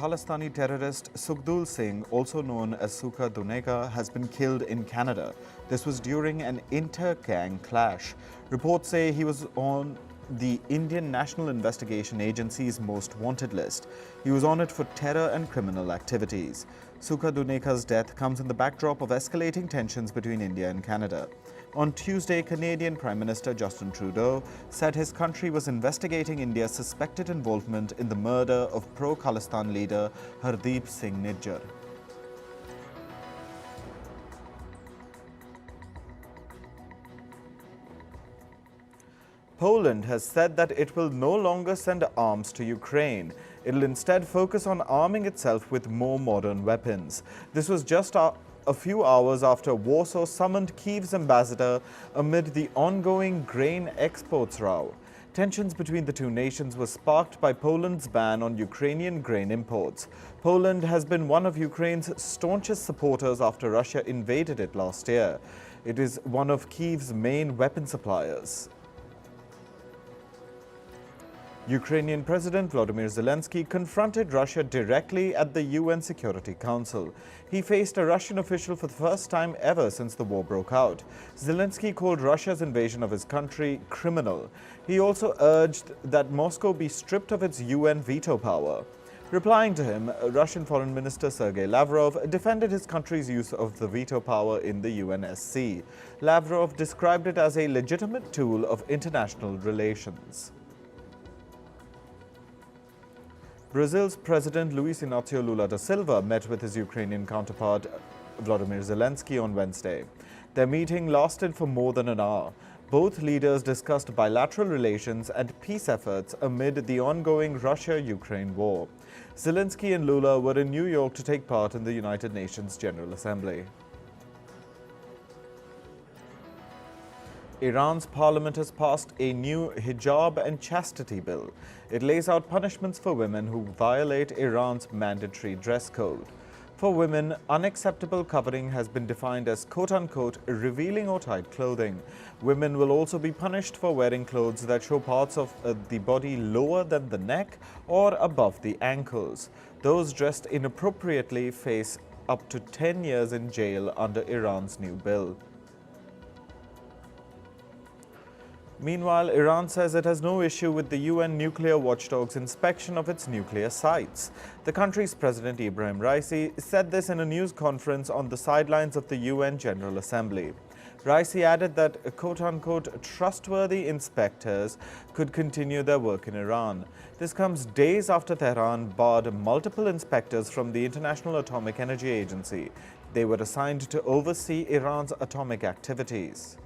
Khalistani terrorist Sukhdool Singh, also known as Sukhdool Singh, has been killed in Canada. This was during an inter-gang clash. Reports say he was on the Indian National Investigation Agency's most wanted list. He was on it for terror and criminal activities. Sukhdool Singh's death comes in the backdrop of escalating tensions between India and Canada. On Tuesday, Canadian Prime Minister Justin Trudeau said his country was investigating India's suspected involvement in the murder of pro-Khalistan leader Hardeep Singh Nijjar. Poland has said that it will no longer send arms to Ukraine. It will instead focus on arming itself with more modern weapons. This was just a few hours after Warsaw summoned Kyiv's ambassador amid the ongoing grain exports row. Tensions between the two nations were sparked by Poland's ban on Ukrainian grain imports. Poland has been one of Ukraine's staunchest supporters after Russia invaded it last year. It is one of Kyiv's main weapon suppliers. Ukrainian President Volodymyr Zelensky confronted Russia directly at the UN Security Council. He faced a Russian official for the first time ever since the war broke out. Zelensky called Russia's invasion of his country criminal. He also urged that Moscow be stripped of its UN veto power. Replying to him, Russian Foreign Minister Sergei Lavrov defended his country's use of the veto power in the UNSC. Lavrov described it as a legitimate tool of international relations. Brazil's President Luiz Inácio Lula da Silva met with his Ukrainian counterpart Volodymyr Zelensky on Wednesday. Their meeting lasted for more than an hour. Both leaders discussed bilateral relations and peace efforts amid the ongoing Russia-Ukraine war. Zelensky and Lula were in New York to take part in the United Nations General Assembly. Iran's parliament has passed a new hijab and chastity bill. It lays out punishments for women who violate Iran's mandatory dress code. For women, unacceptable covering has been defined as quote-unquote revealing or tight clothing. Women will also be punished for wearing clothes that show parts of the body lower than the neck or above the ankles. Those dressed inappropriately face up to 10 years in jail under Iran's new bill. Meanwhile, Iran says it has no issue with the UN nuclear watchdog's inspection of its nuclear sites. The country's President Ibrahim Raisi said this in a news conference on the sidelines of the UN General Assembly. Raisi added that quote-unquote trustworthy inspectors could continue their work in Iran. This comes days after Tehran barred multiple inspectors from the International Atomic Energy Agency. They were assigned to oversee Iran's atomic activities.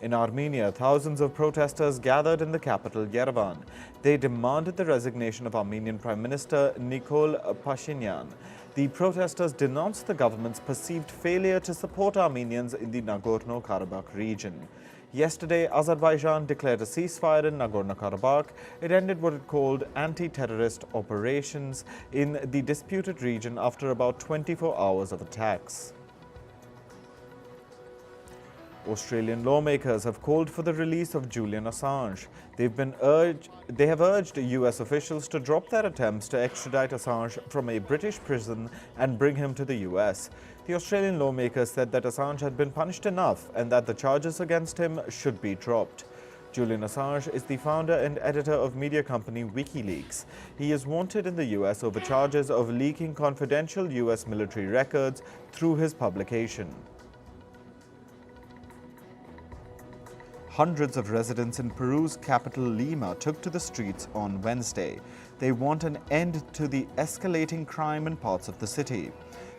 In Armenia, thousands of protesters gathered in the capital, Yerevan. They demanded the resignation of Armenian Prime Minister Nikol Pashinyan. The protesters denounced the government's perceived failure to support Armenians in the Nagorno-Karabakh region. Yesterday, Azerbaijan declared a ceasefire in Nagorno-Karabakh. It ended what it called anti-terrorist operations in the disputed region after about 24 hours of attacks. Australian lawmakers have called for the release of Julian Assange. They have urged US officials to drop their attempts to extradite Assange from a British prison and bring him to the US. The Australian lawmakers said that Assange had been punished enough and that the charges against him should be dropped. Julian Assange is the founder and editor of media company WikiLeaks. He is wanted in the US over charges of leaking confidential US military records through his publication. Hundreds of residents in Peru's capital Lima took to the streets on Wednesday. They want an end to the escalating crime in parts of the city.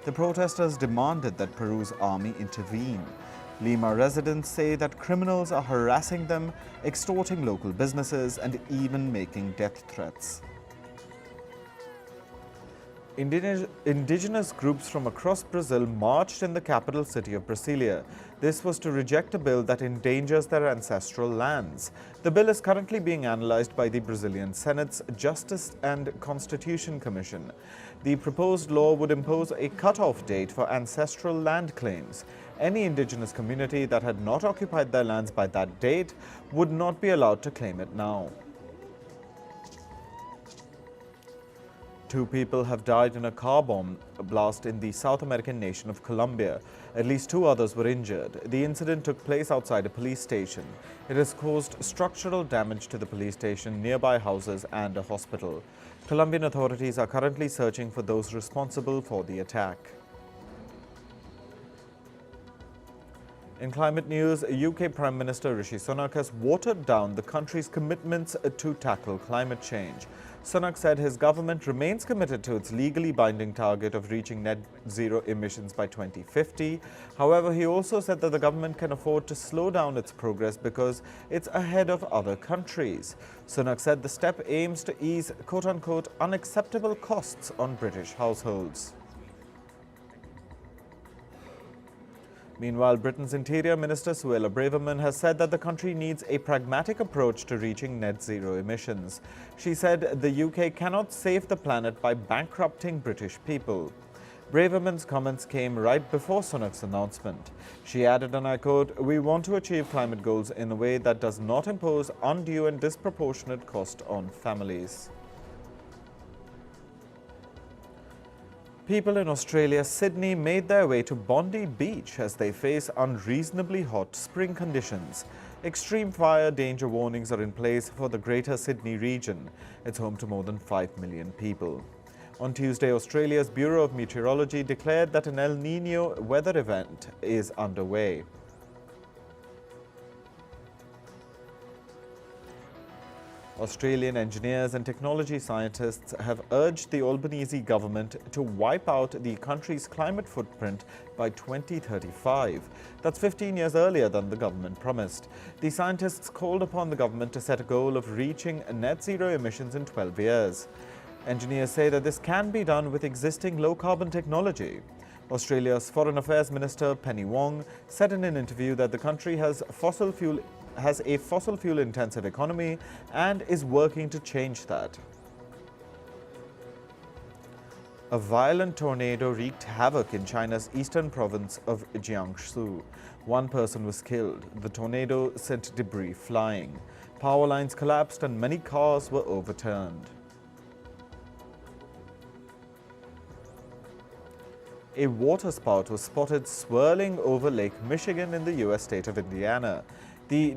The protesters demanded that Peru's army intervene. Lima residents say that criminals are harassing them, extorting local businesses, and even making death threats. Indigenous groups from across Brazil marched in the capital city of Brasilia. This was to reject a bill that endangers their ancestral lands. The bill is currently being analyzed by the Brazilian Senate's Justice and Constitution Commission. The proposed law would impose a cut-off date for ancestral land claims. Any indigenous community that had not occupied their lands by that date would not be allowed to claim it now. 2 people have died in a car bomb blast in the South American nation of Colombia. At least 2 others were injured. The incident took place outside a police station. It has caused structural damage to the police station, nearby houses and a hospital. Colombian authorities are currently searching for those responsible for the attack. In climate news, UK Prime Minister Rishi Sunak has watered down the country's commitments to tackle climate change. Sunak said his government remains committed to its legally binding target of reaching net zero emissions by 2050. However, he also said that the government can afford to slow down its progress because it's ahead of other countries. Sunak said the step aims to ease quote-unquote unacceptable costs on British households. Meanwhile, Britain's Interior Minister Suella Braverman has said that the country needs a pragmatic approach to reaching net zero emissions. She said the UK cannot save the planet by bankrupting British people. Braverman's comments came right before Sunak's announcement. She added, and I quote, "We want to achieve climate goals in a way that does not impose undue and disproportionate cost on families." People in Australia's Sydney made their way to Bondi Beach as they face unreasonably hot spring conditions. Extreme fire danger warnings are in place for the Greater Sydney region. It's home to more than 5 million people. On Tuesday, Australia's Bureau of Meteorology declared that an El Niño weather event is underway. Australian engineers and technology scientists have urged the Albanese government to wipe out the country's climate footprint by 2035. That's 15 years earlier than the government promised. The scientists called upon the government to set a goal of reaching net zero emissions in 12 years. Engineers say that this can be done with existing low-carbon technology. Australia's Foreign Affairs Minister Penny Wong said in an interview that the country has a fossil fuel intensive economy and is working to change that. A violent tornado wreaked havoc in China's eastern province of Jiangsu. 1 person was killed. The tornado sent debris flying. Power lines collapsed and many cars were overturned. A waterspout was spotted swirling over Lake Michigan in the U.S. state of Indiana. The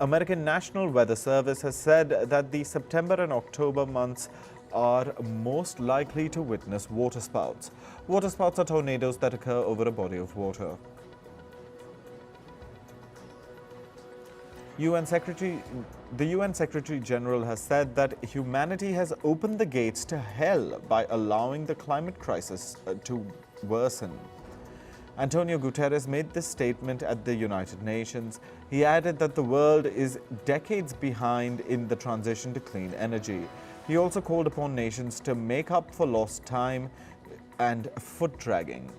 American National Weather Service has said that the September and October months are most likely to witness waterspouts. Waterspouts are tornadoes that occur over a body of water. The UN Secretary General has said that humanity has opened the gates to hell by allowing the climate crisis to worsen. Antonio Guterres made this statement at the United Nations. He added that the world is decades behind in the transition to clean energy. He also called upon nations to make up for lost time and foot dragging.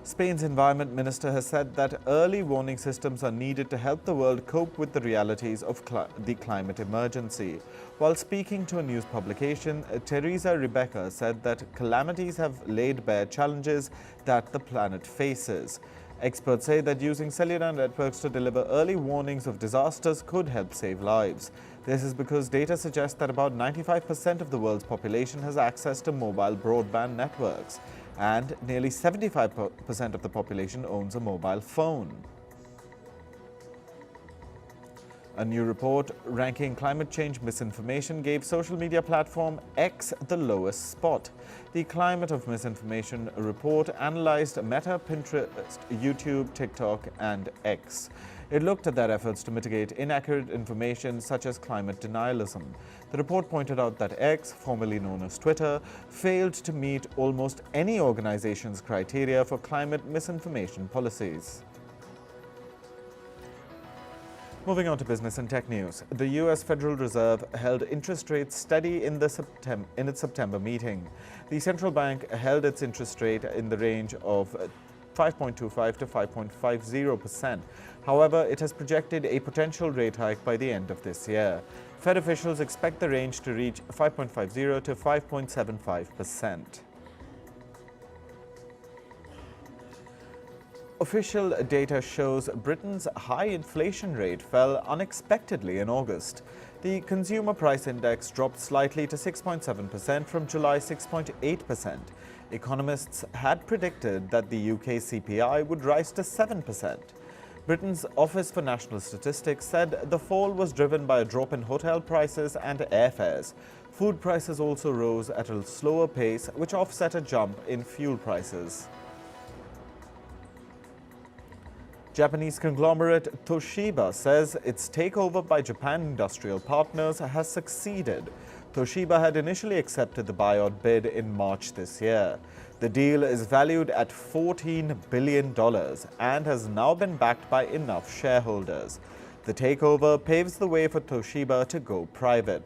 Spain's environment minister has said that early warning systems are needed to help the world cope with the realities of the climate emergency. While speaking to a news publication, Teresa Rebecca said that calamities have laid bare challenges that the planet faces. Experts say that using cellular networks to deliver early warnings of disasters could help save lives. This is because data suggests that about 95% of the world's population has access to mobile broadband networks, and nearly 75% of the population owns a mobile phone. A new report ranking climate change misinformation gave social media platform X the lowest spot. The Climate of Misinformation report analyzed Meta, Pinterest, YouTube, TikTok, and X. It looked at their efforts to mitigate inaccurate information such as climate denialism. The report pointed out that X, formerly known as Twitter, failed to meet almost any organization's criteria for climate misinformation policies. Moving on to business and tech news. The U.S. Federal Reserve held interest rates steady in its September meeting. The central bank held its interest rate in the range of 5.25 to 5.50%. However, it has projected a potential rate hike by the end of this year. Fed officials expect the range to reach 5.50 to 5.75%. Official data shows Britain's high inflation rate fell unexpectedly in August. The consumer price index dropped slightly to 6.7% from July 6.8%. Economists had predicted that the UK CPI would rise to 7%. Britain's Office for National Statistics said the fall was driven by a drop in hotel prices and airfares. Food prices also rose at a slower pace, which offset a jump in fuel prices. Japanese conglomerate Toshiba says its takeover by Japan industrial partners has succeeded. Toshiba had initially accepted the buyout bid in March this year. The deal is valued at $14 billion and has now been backed by enough shareholders. The takeover paves the way for Toshiba to go private.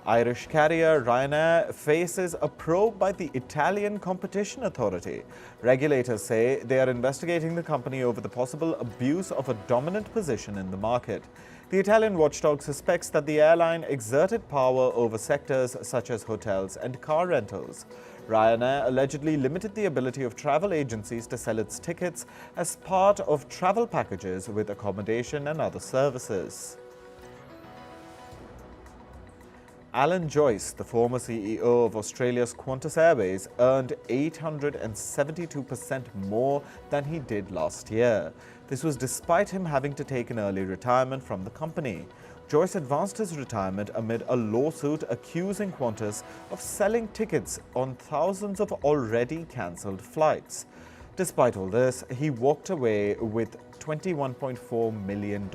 Irish carrier Ryanair faces a probe by the Italian Competition Authority. Regulators say they are investigating the company over the possible abuse of a dominant position in the market. The Italian watchdog suspects that the airline exerted power over sectors such as hotels and car rentals. Ryanair allegedly limited the ability of travel agencies to sell its tickets as part of travel packages with accommodation and other services. Alan Joyce, the former CEO of Australia's Qantas Airways, earned 872% more than he did last year. This was despite him having to take an early retirement from the company. Joyce advanced his retirement amid a lawsuit accusing Qantas of selling tickets on thousands of already cancelled flights. Despite all this, he walked away with $21.4 million.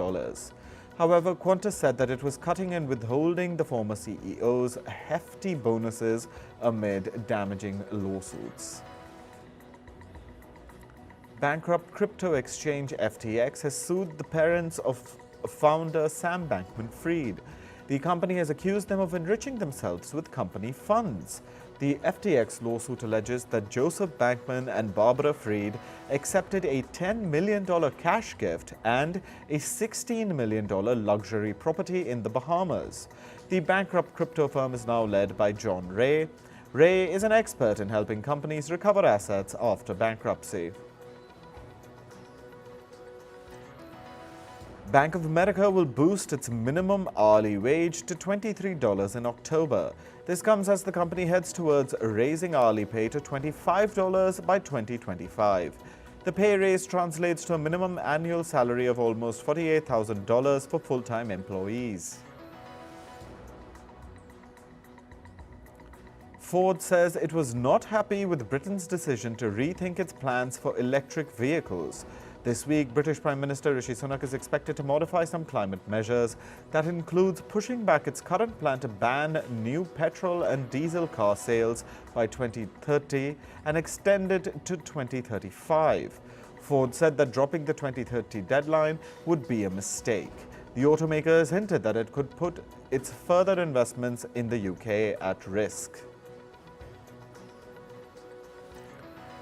However, Qantas said that it was cutting and withholding the former CEO's hefty bonuses amid damaging lawsuits. Bankrupt crypto exchange FTX has sued the parents of founder Sam Bankman-Fried. The company has accused them of enriching themselves with company funds. The FTX lawsuit alleges that Joseph Bankman and Barbara Fried accepted a $10 million cash gift and a $16 million luxury property in the Bahamas. The bankrupt crypto firm is now led by John Ray. Ray is an expert in helping companies recover assets after bankruptcy. Bank of America will boost its minimum hourly wage to $23 in October. This comes as the company heads towards raising hourly pay to $25 by 2025. The pay raise translates to a minimum annual salary of almost $48,000 for full-time employees. Ford says it was not happy with Britain's decision to rethink its plans for electric vehicles. This week, British Prime Minister Rishi Sunak is expected to modify some climate measures. That includes pushing back its current plan to ban new petrol and diesel car sales by 2030 and extend it to 2035. Ford said that dropping the 2030 deadline would be a mistake. The automaker has hinted that it could put its further investments in the UK at risk.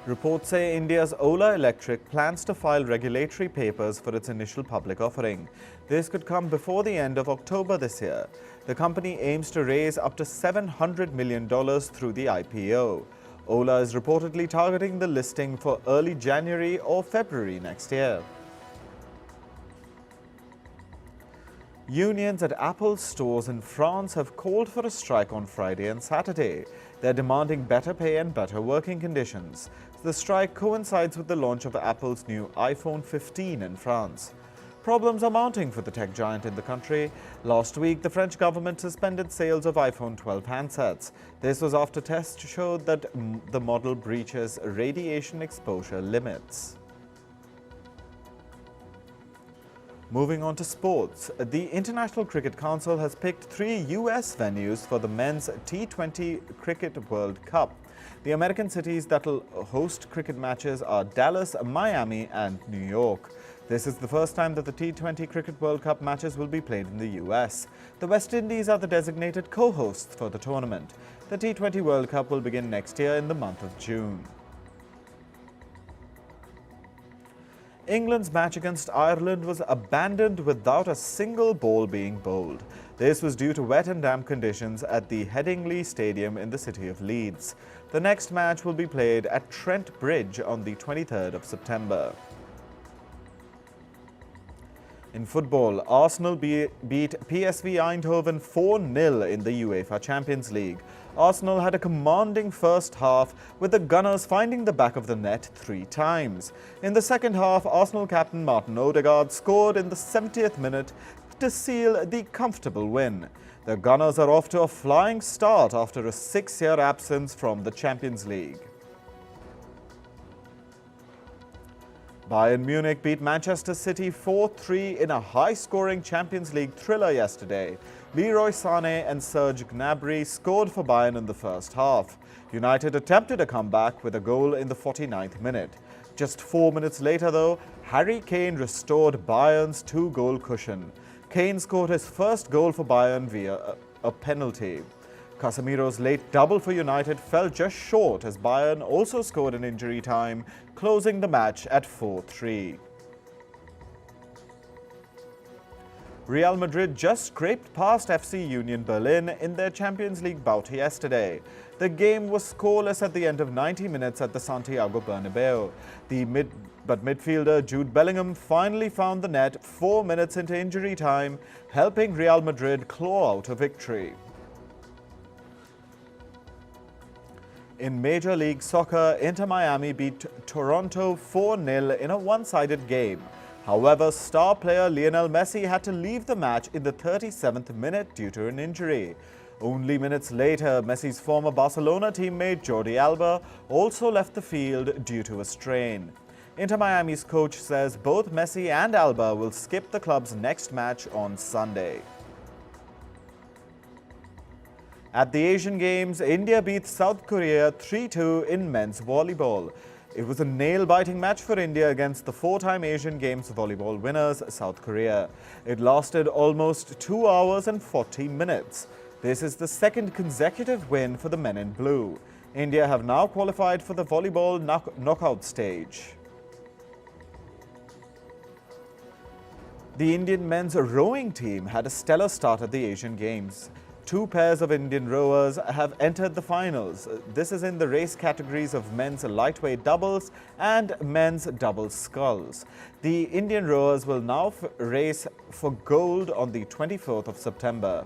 Reports say India's Ola Electric plans to file regulatory papers for its initial public offering. This could come before the end of October this year. The company aims to raise up to $700 million through the IPO. Ola is reportedly targeting the listing for early January or February next year. Unions at Apple stores in France have called for a strike on Friday and Saturday. They're demanding better pay and better working conditions. The strike coincides with the launch of Apple's new iPhone 15 in France. Problems are mounting for the tech giant in the country. Last week, the French government suspended sales of iPhone 12 handsets. This was after tests showed that the model breaches radiation exposure limits. Moving on to sports, the International Cricket Council has picked 3 US venues for the men's T20 Cricket World Cup. The American cities that will host cricket matches are Dallas, Miami, and New York. This is the first time that the T20 Cricket World Cup matches will be played in the US. The West Indies are the designated co-hosts for the tournament. The T20 World Cup will begin next year in the month of June. England's match against Ireland was abandoned without a single ball being bowled. This was due to wet and damp conditions at the Headingley Stadium in the city of Leeds. The next match will be played at Trent Bridge on the 23rd of September. In football, Arsenal beat PSV Eindhoven 4-0 in the UEFA Champions League. Arsenal had a commanding first half, with the Gunners finding the back of the net 3 times. In the second half, Arsenal captain Martin Odegaard scored in the 70th minute to seal the comfortable win. The Gunners are off to a flying start after a 6-year absence from the Champions League. Bayern Munich beat Manchester City 4-3 in a high-scoring Champions League thriller yesterday. Leroy Sané and Serge Gnabry scored for Bayern in the first half. United attempted a comeback with a goal in the 49th minute. Just 4 minutes later, though, Harry Kane restored Bayern's 2-goal cushion. Kane scored his first goal for Bayern via a penalty. Casemiro's late double for United fell just short as Bayern also scored in injury time, closing the match at 4-3. Real Madrid just scraped past FC Union Berlin in their Champions League bout yesterday. The game was scoreless at the end of 90 minutes at the Santiago Bernabeu. But midfielder Jude Bellingham finally found the net 4 minutes into injury time, helping Real Madrid claw out a victory. In Major League Soccer, Inter Miami beat Toronto 4-0 in a one-sided game. However, star player Lionel Messi had to leave the match in the 37th minute due to an injury. Only minutes later, Messi's former Barcelona teammate Jordi Alba also left the field due to a strain. Inter Miami's coach says both Messi and Alba will skip the club's next match on Sunday. At the Asian Games, India beat South Korea 3-2 in men's volleyball. It was a nail-biting match for India against the 4-time Asian Games volleyball winners, South Korea. It lasted almost 2 hours and 40 minutes. This is the second consecutive win for the men in blue. India have now qualified for the volleyball knockout stage. The Indian men's rowing team had a stellar start at the Asian Games. 2 pairs of Indian rowers have entered the finals. This is in the race categories of men's lightweight doubles and men's double sculls. The Indian rowers will now race for gold on the 24th of September.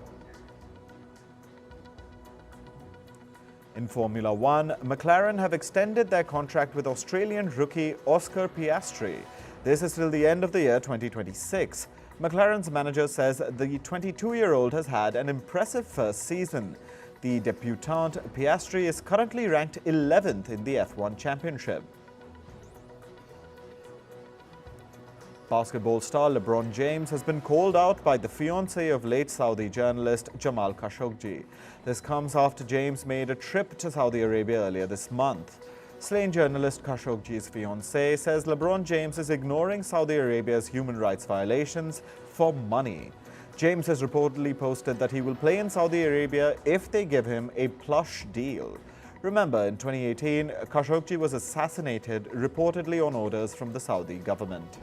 In Formula One, McLaren have extended their contract with Australian rookie Oscar Piastri. This is till the end of the year 2026. McLaren's manager says the 22-year-old has had an impressive first season. The debutant Piastri is currently ranked 11th in the F1 Championship. Basketball star LeBron James has been called out by the fiancé of late Saudi journalist Jamal Khashoggi. This comes after James made a trip to Saudi Arabia earlier this month. Slain journalist Khashoggi's fiancé says LeBron James is ignoring Saudi Arabia's human rights violations for money. James has reportedly posted that he will play in Saudi Arabia if they give him a plush deal. Remember, in 2018, Khashoggi was assassinated, reportedly on orders from the Saudi government.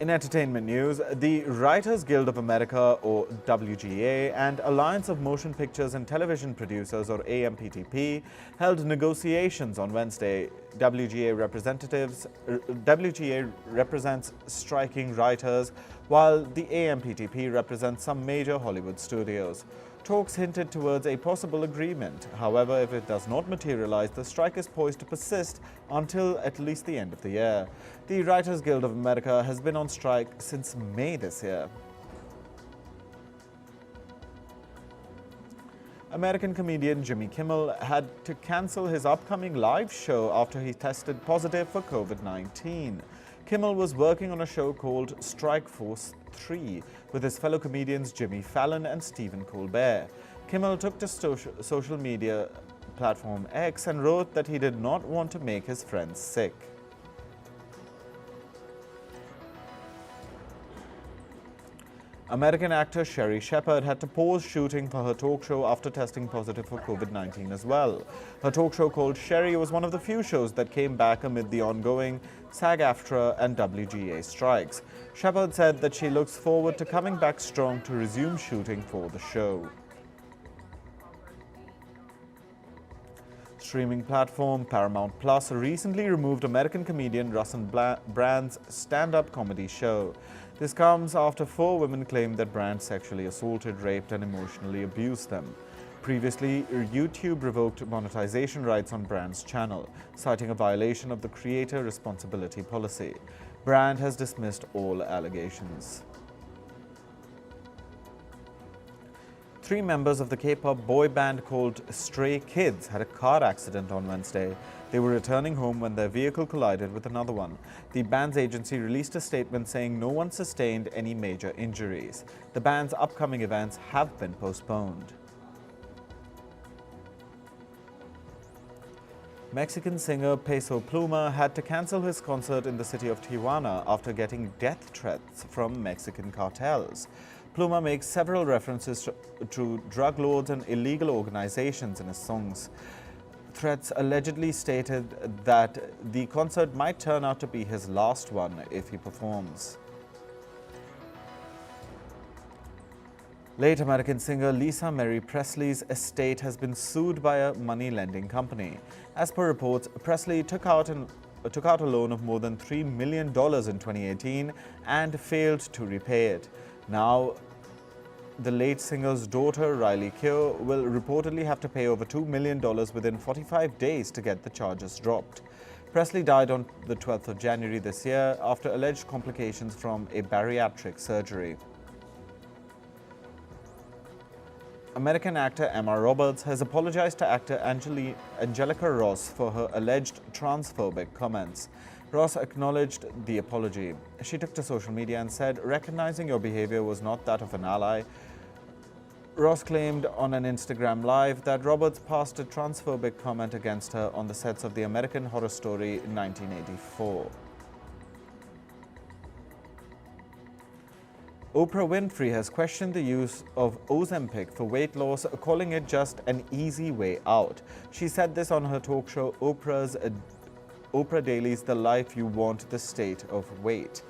In entertainment news, the Writers Guild of America, or WGA, and Alliance of Motion Pictures and Television Producers, or AMPTP, held negotiations on Wednesday. WGA represents striking writers, while the AMPTP represents some major Hollywood studios. Talks hinted towards a possible agreement. However, if it does not materialize, the strike is poised to persist until at least the end of the year. The Writers Guild of America has been on strike since May this year. American comedian Jimmy Kimmel had to cancel his upcoming live show after he tested positive for COVID-19. Kimmel was working on a show called Strike Force 3 with his fellow comedians Jimmy Fallon and Stephen Colbert. Kimmel took to social media platform X and wrote that he did not want to make his friends sick. American actor Sherry Shepherd had to pause shooting for her talk show after testing positive for COVID-19 as well. Her talk show called Sherry was one of the few shows that came back amid the ongoing SAG-AFTRA and WGA strikes. Shepherd said that she looks forward to coming back strong to resume shooting for the show. Streaming platform Paramount Plus recently removed American comedian Russell Brand's stand-up comedy show. This comes after 4 women claimed that Brand sexually assaulted, raped and emotionally abused them. Previously, YouTube revoked monetization rights on Brand's channel, citing a violation of the creator responsibility policy. Brand has dismissed all allegations. 3 members of the K-pop boy band called Stray Kids had a car accident on Wednesday. They were returning home when their vehicle collided with another one. The band's agency released a statement saying no one sustained any major injuries. The band's upcoming events have been postponed. Mexican singer Peso Pluma had to cancel his concert in the city of Tijuana after getting death threats from Mexican cartels. Pluma makes several references to drug lords and illegal organizations in his songs. Threats allegedly stated that the concert might turn out to be his last one if he performs. Late American singer Marie Presley's estate has been sued by a money-lending company. As per reports, Presley took out a loan of more than $3 million in 2018 and failed to repay it. Now, the late singer's daughter, Riley Keough, will reportedly have to pay over $2 million within 45 days to get the charges dropped. Presley died on the 12th of January this year after alleged complications from a bariatric surgery. American actor Emma Roberts has apologized to actor Angelica Ross for her alleged transphobic comments. Ross acknowledged the apology. She took to social media and said, "Recognizing your behavior was not that of an ally." Ross claimed on an Instagram Live that Roberts passed a transphobic comment against her on the sets of the American Horror Story 1984. Oprah Winfrey has questioned the use of Ozempic for weight loss, calling it just an easy way out. She said this on her talk show Oprah Daily's The Life You Want, The State of Weight.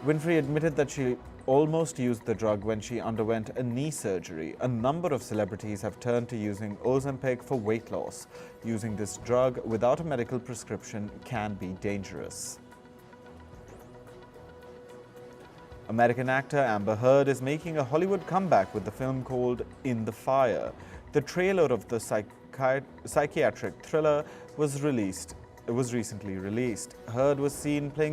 Winfrey admitted that she almost used the drug when she underwent a knee surgery. A number of celebrities have turned to using Ozempic for weight loss. Using this drug without a medical prescription can be dangerous. American actor Amber Heard is making a Hollywood comeback with the film called In the Fire. The trailer of the psychiatric thriller was recently released. Heard was seen playing the